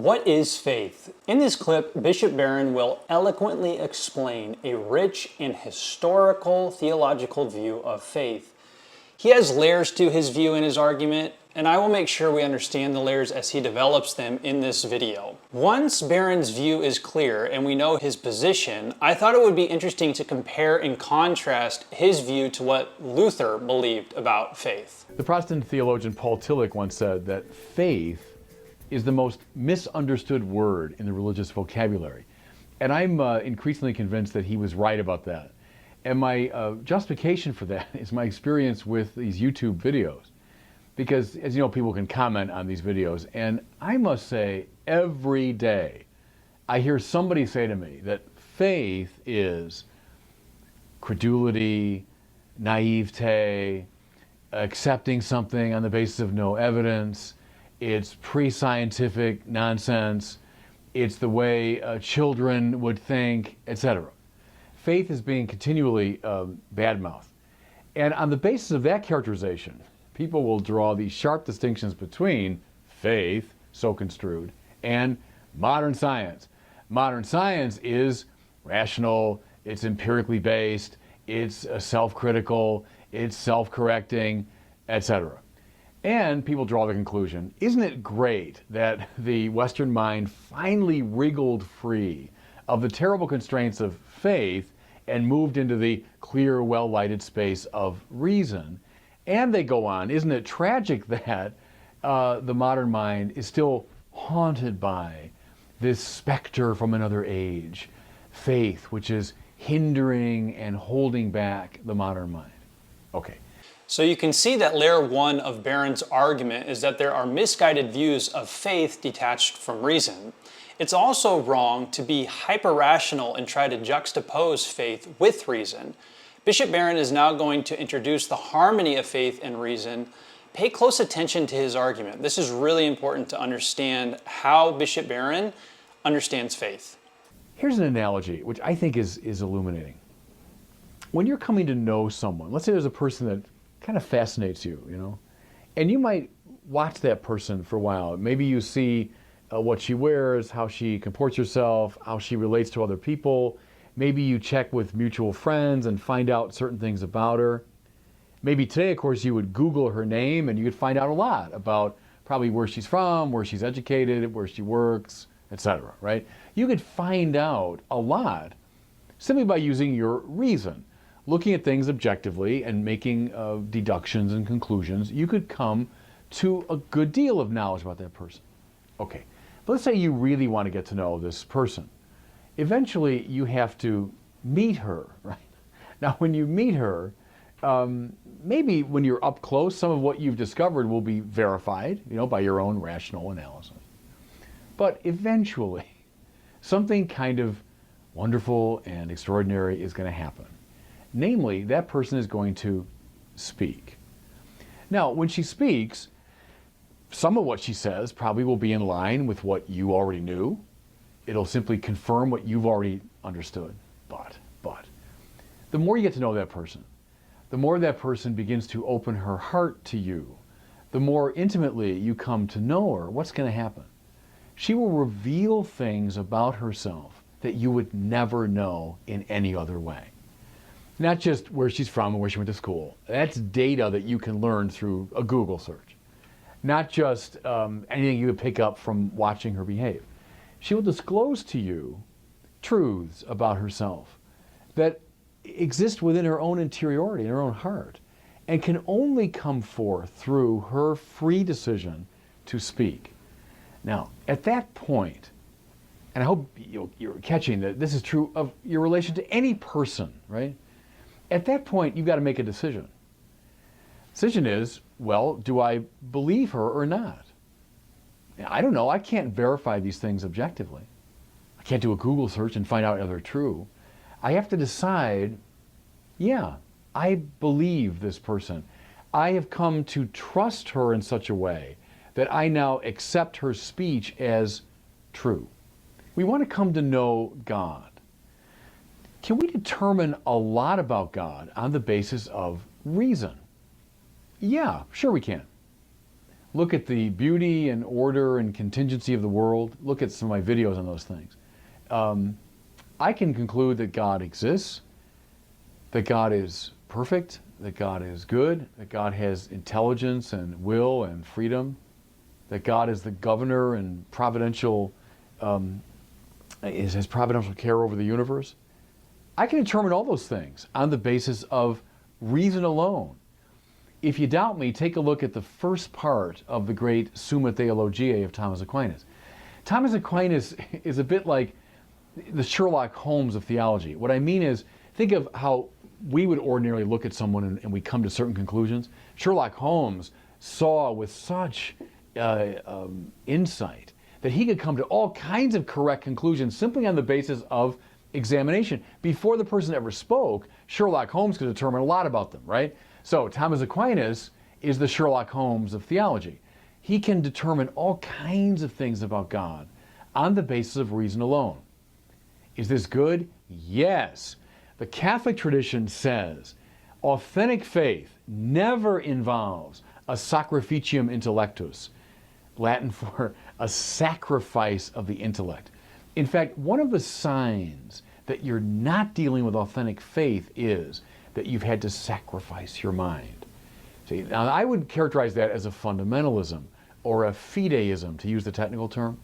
What is faith? In this clip, Bishop Barron will eloquently explain a rich and historical theological view of faith. He has layers to his view in his argument, and I will make sure we understand the layers as he develops them in this video. Once Barron's view is clear and we know his position, I thought it would be interesting to compare and contrast his view to what Luther believed about faith. The Protestant theologian Paul Tillich once said that faith is the most misunderstood word in the religious vocabulary. And I'm increasingly convinced that he was right about that. And my justification for that is my experience with these YouTube videos. Because, as you know, people can comment on these videos. And I must say, every day, I hear somebody say to me that faith is credulity, naivete, accepting something on the basis of no evidence. It's pre-scientific nonsense. It's the way children would think, etc. Faith is being continually badmouthed. And on the basis of that characterization, people will draw these sharp distinctions between faith, so construed, and modern science. Modern science is rational, it's empirically based, it's self-critical, it's self-correcting, etc. And people draw the conclusion, isn't it great that the Western mind finally wriggled free of the terrible constraints of faith and moved into the clear, well-lighted space of reason? And they go on, isn't it tragic that the modern mind is still haunted by this specter from another age, faith, which is hindering and holding back the modern mind? Okay. So you can see that layer one of Barron's argument is that there are misguided views of faith detached from reason. It's also wrong to be hyper-rational and try to juxtapose faith with reason. Bishop Barron is now going to introduce the harmony of faith and reason. Pay close attention to his argument. This is really important to understand how Bishop Barron understands faith. Here's an analogy which I think is illuminating. When you're coming to know someone, let's say there's a person that kind of fascinates you, and you might watch that person for a while. Maybe you see what she wears, how she comports herself, how she relates to other people. Maybe you check with mutual friends and find out certain things about her. Maybe today, of course, you would Google her name and you could find out a lot about probably where she's from, where she's educated, where she works, etc., right? You could find out a lot simply by using your reason. Looking at things objectively and making deductions and conclusions, you could come to a good deal of knowledge about that person. Okay, but let's say you really want to get to know this person. Eventually, you have to meet her, right? Now, when you meet her, maybe when you're up close, some of what you've discovered will be verified, by your own rational analysis. But eventually, something kind of wonderful and extraordinary is going to happen. Namely, that person is going to speak. Now, when she speaks, some of what she says probably will be in line with what you already knew. It'll simply confirm what you've already understood. But, the more you get to know that person, the more that person begins to open her heart to you, the more intimately you come to know her, what's going to happen? She will reveal things about herself that you would never know in any other way. Not just where she's from and where she went to school. That's data that you can learn through a Google search. Not just anything you would pick up from watching her behave. She will disclose to you truths about herself that exist within her own interiority, in her own heart, and can only come forth through her free decision to speak. Now, at that point, and I hope you're catching that this is true of your relation to any person, right? At that point, you've got to make a decision. Decision is, well, do I believe her or not? I don't know. I can't verify these things objectively. I can't do a Google search and find out if they're true. I have to decide, yeah, I believe this person. I have come to trust her in such a way that I now accept her speech as true. We want to come to know God. Can we determine a lot about God on the basis of reason? Yeah, sure we can. look at the beauty and order and contingency of the world, look at some of my videos on those things, I can conclude that God exists, that God is perfect, that God is good, that God has intelligence and will and freedom, that God is the governor and providential, has providential care over the universe. I can determine all those things on the basis of reason alone. If you doubt me, take a look at the first part of the great Summa Theologiae of Thomas Aquinas. Thomas Aquinas is a bit like the Sherlock Holmes of theology. What I mean is, think of how we would ordinarily look at someone and we come to certain conclusions. Sherlock Holmes saw with such insight that he could come to all kinds of correct conclusions simply on the basis of examination. Before the person ever spoke, Sherlock Holmes could determine a lot about them, right? So Thomas Aquinas is the Sherlock Holmes of theology. He can determine all kinds of things about God on the basis of reason alone. Is this good? Yes. The Catholic tradition says authentic faith never involves a sacrificium intellectus, Latin for a sacrifice of the intellect. In fact, one of the signs that you're not dealing with authentic faith is that you've had to sacrifice your mind. See, now I would characterize that as a fundamentalism or a fideism, to use the technical term.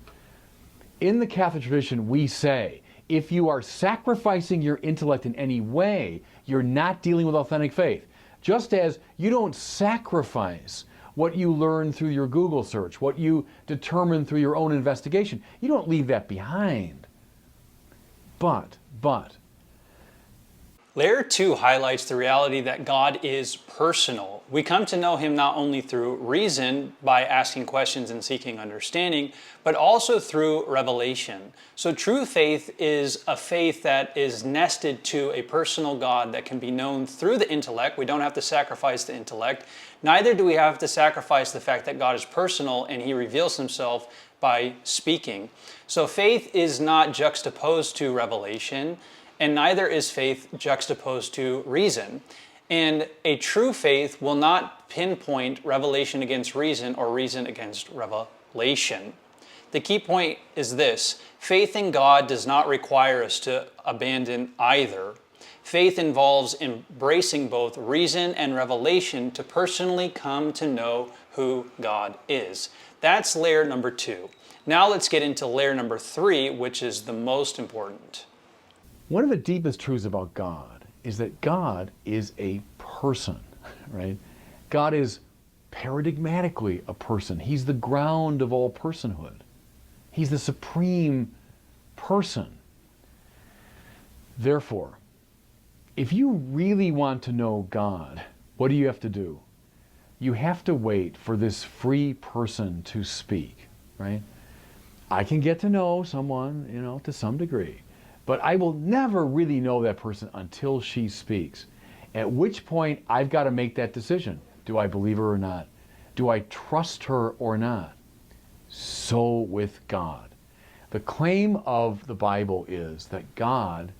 In the Catholic tradition, we say, if you are sacrificing your intellect in any way, you're not dealing with authentic faith. Just as you don't sacrifice what you learn through your Google search, what you determine through your own investigation. You don't leave that behind. But, Layer 2 highlights the reality that God is personal. We come to know Him not only through reason, by asking questions and seeking understanding, but also through revelation. So true faith is a faith that is nested to a personal God that can be known through the intellect. We don't have to sacrifice the intellect. Neither do we have to sacrifice the fact that God is personal and He reveals Himself by speaking. So faith is not juxtaposed to revelation, and neither is faith juxtaposed to reason. And a true faith will not pinpoint revelation against reason or reason against revelation. The key point is this: faith in God does not require us to abandon either. Faith involves embracing both reason and revelation to personally come to know who God is. That's layer number 2. Now let's get into layer number 3, which is the most important. one of the deepest truths about God is that God is a person, right? God is paradigmatically a person. He's the ground of all personhood. He's the supreme person. Therefore, if you really want to know God, what do you have to do? You have to wait for this free person to speak, right? I can get to know someone, to some degree, but I will never really know that person until she speaks. At which point, I've got to make that decision. Do I believe her or not? Do I trust her or not? So with God. The claim of the Bible is that God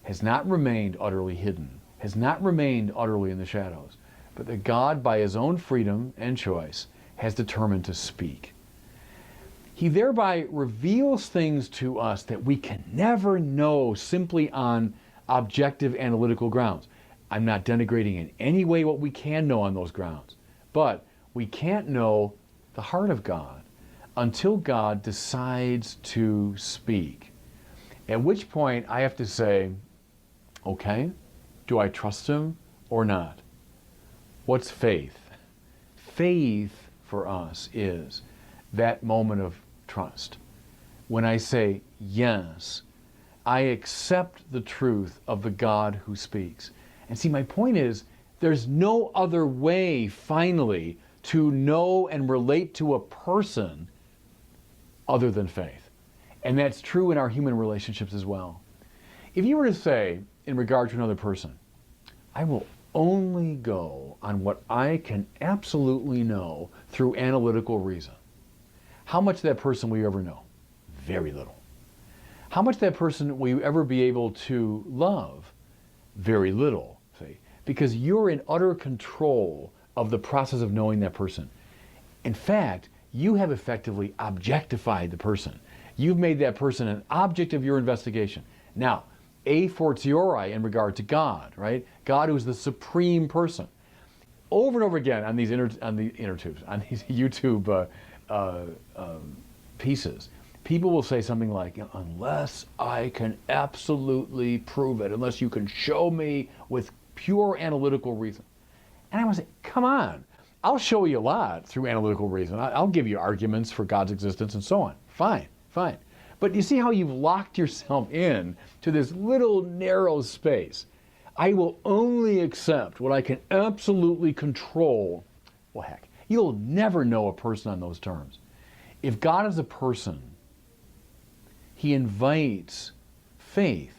has not remained utterly hidden, has not remained utterly in the shadows, but that God, by His own freedom and choice, has determined to speak. He thereby reveals things to us that we can never know simply on objective analytical grounds. I'm not denigrating in any way what we can know on those grounds, but we can't know the heart of God until God decides to speak. At which point I have to say, okay, do I trust Him or not? What's faith? Faith for us is that moment of trust. When I say, yes, I accept the truth of the God who speaks. And see, my point is, there's no other way, finally, to know and relate to a person other than faith. And that's true in our human relationships as well. If you were to say, in regard to another person, I will only go on what I can absolutely know through analytical reason. How much of that person will you ever know? Very little. How much of that person will you ever be able to love? Very little, see? Because you're in utter control of the process of knowing that person. In fact, you have effectively objectified the person. You've made that person an object of your investigation. Now, a fortiori in regard to God, right? God, who is the supreme person. Over and over again on these YouTube pieces, people will say something like, unless I can absolutely prove it, unless you can show me with pure analytical reason. And I want to say, come on, I'll show you a lot through analytical reason. I'll give you arguments for God's existence and so on. Fine, fine. But you see how you've locked yourself in to this little narrow space. I will only accept what I can absolutely control. Well, heck, you'll never know a person on those terms. If God is a person, he invites faith.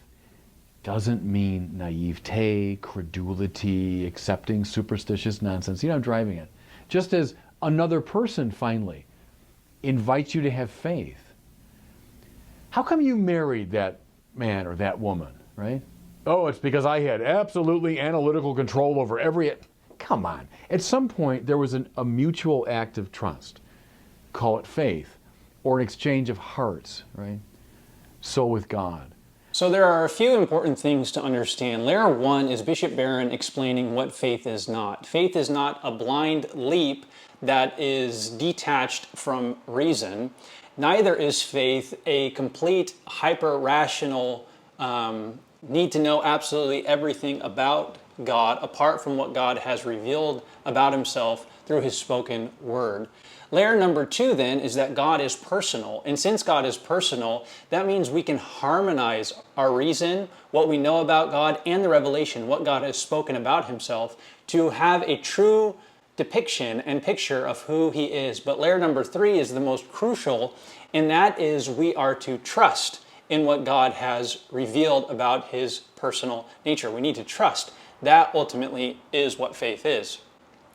Doesn't mean naivete, credulity, accepting superstitious nonsense. You know, I'm driving it. Just as another person, finally, invites you to have faith. How come you married that man or that woman, right? Oh, it's because I had absolutely analytical control over every... Come on. At some point, there was a mutual act of trust. Call it faith, or an exchange of hearts, right? So with God. So there are a few important things to understand. Layer one is Bishop Barron explaining what faith is not. Faith is not a blind leap that is detached from reason. Neither is faith a complete hyper-rational need to know absolutely everything about God apart from what God has revealed about himself through his spoken word. Layer number two then is that God is personal. And since God is personal, that means we can harmonize our reason, what we know about God, and the revelation, what God has spoken about himself, to have a true depiction and picture of who he is. But layer number three is the most crucial, and that is we are to trust in what God has revealed about his personal nature. We need to trust. That ultimately is what faith is.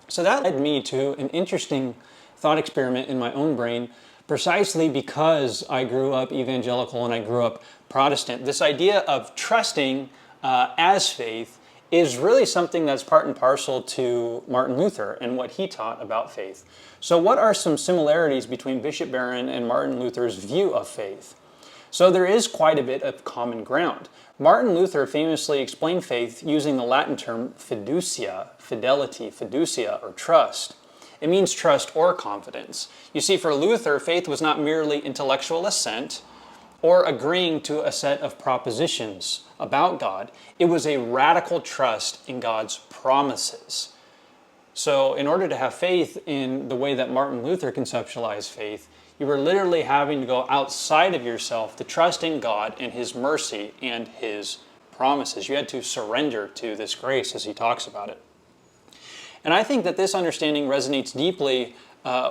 So that led me to an interesting thought experiment in my own brain, precisely because I grew up evangelical and I grew up Protestant. This idea of trusting as faith is really something that's part and parcel to Martin Luther and what he taught about faith. So what are some similarities between Bishop Barron and Martin Luther's view of faith? So there is quite a bit of common ground. Martin Luther famously explained faith using the Latin term fiducia, fidelity, fiducia, or trust. It means trust or confidence. You see, for Luther, faith was not merely intellectual assent or agreeing to a set of propositions about God. It was a radical trust in God's promises. So in order to have faith in the way that Martin Luther conceptualized faith, you were literally having to go outside of yourself to trust in God and his mercy and his promises. You had to surrender to this grace as he talks about it. And I think that this understanding resonates deeply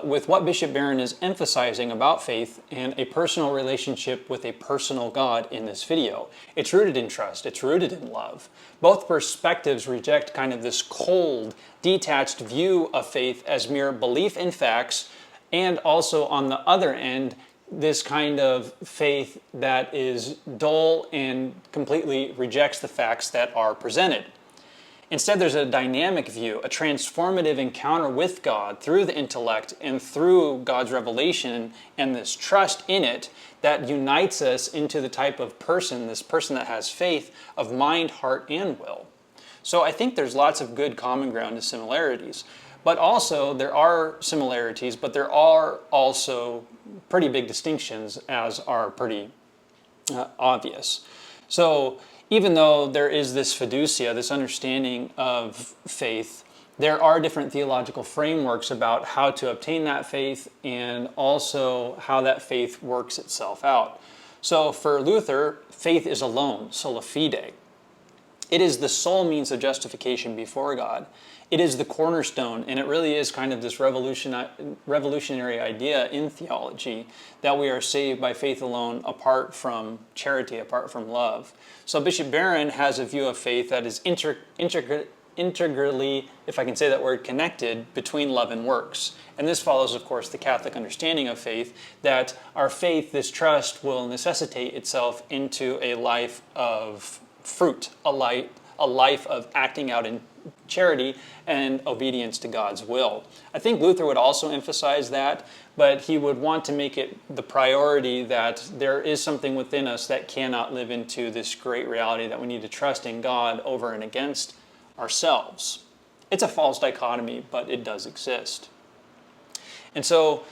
with what Bishop Barron is emphasizing about faith and a personal relationship with a personal God in this video. It's rooted in trust. It's rooted in love. Both perspectives reject kind of this cold, detached view of faith as mere belief in facts, and also on the other end, this kind of faith that is dull and completely rejects the facts that are presented. Instead, there's a dynamic view, a transformative encounter with God through the intellect and through God's revelation and this trust in it that unites us into the type of person, this person that has faith of mind, heart, and will. So I think there's lots of good common ground and similarities. But also, there are similarities, but there are also pretty big distinctions, as are pretty obvious. So even though there is this fiducia, this understanding of faith, there are different theological frameworks about how to obtain that faith and also how that faith works itself out. So for Luther, faith is alone, sola fide. It is the sole means of justification before God. It is the cornerstone, and it really is kind of this revolutionary idea in theology that we are saved by faith alone, apart from charity, apart from love. So Bishop Barron has a view of faith that is integrally, if I can say that word, connected between love and works. And this follows, of course, the Catholic understanding of faith, that our faith, this trust, will necessitate itself into a life of fruit, a life of acting out in charity and obedience to God's will. I think Luther would also emphasize that, but he would want to make it the priority that there is something within us that cannot live into this great reality that we need to trust in God over and against ourselves. It's a false dichotomy, but it does exist. And so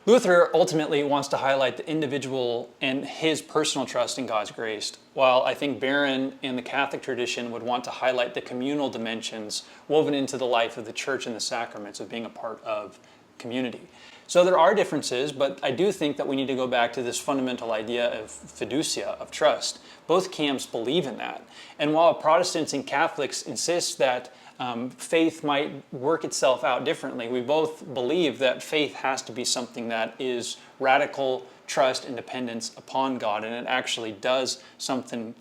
Luther ultimately wants to highlight the individual and his personal trust in God's grace, while I think Barron in the Catholic tradition would want to highlight the communal dimensions woven into the life of the church and the sacraments of being a part of community. So there are differences, but I do think that we need to go back to this fundamental idea of fiducia, of trust. Both camps believe in that. And while Protestants and Catholics insist that faith might work itself out differently, we both believe that faith has to be something that is radical trust and dependence upon God, and it actually does something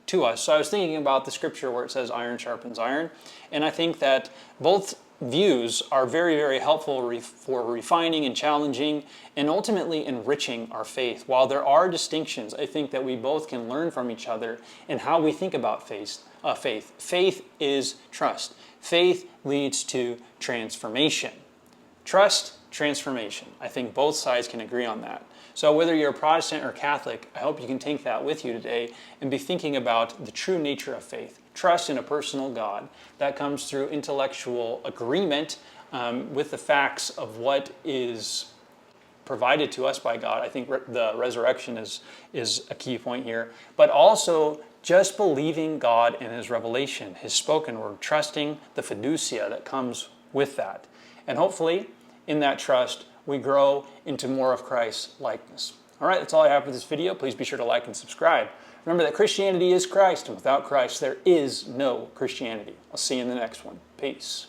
to us. So I was thinking about the scripture where it says iron sharpens iron, and I think that both views are very, very helpful for refining and challenging and ultimately enriching our faith. While there are distinctions, I think that we both can learn from each other in how we think about faith. Faith is trust. Faith leads to transformation. Trust, transformation. I think both sides can agree on that. So whether you're a Protestant or Catholic, I hope you can take that with you today and be thinking about the true nature of faith. Trust in a personal God that comes through intellectual agreement with the facts of what is provided to us by God. I think the resurrection is a key point here. But also just believing God and His revelation, His spoken word, trusting the fiducia that comes with that. And hopefully, in that trust, we grow into more of Christ's likeness. All right, that's all I have for this video. Please be sure to like and subscribe. Remember that Christianity is Christ, and without Christ, there is no Christianity. I'll see you in the next one. Peace.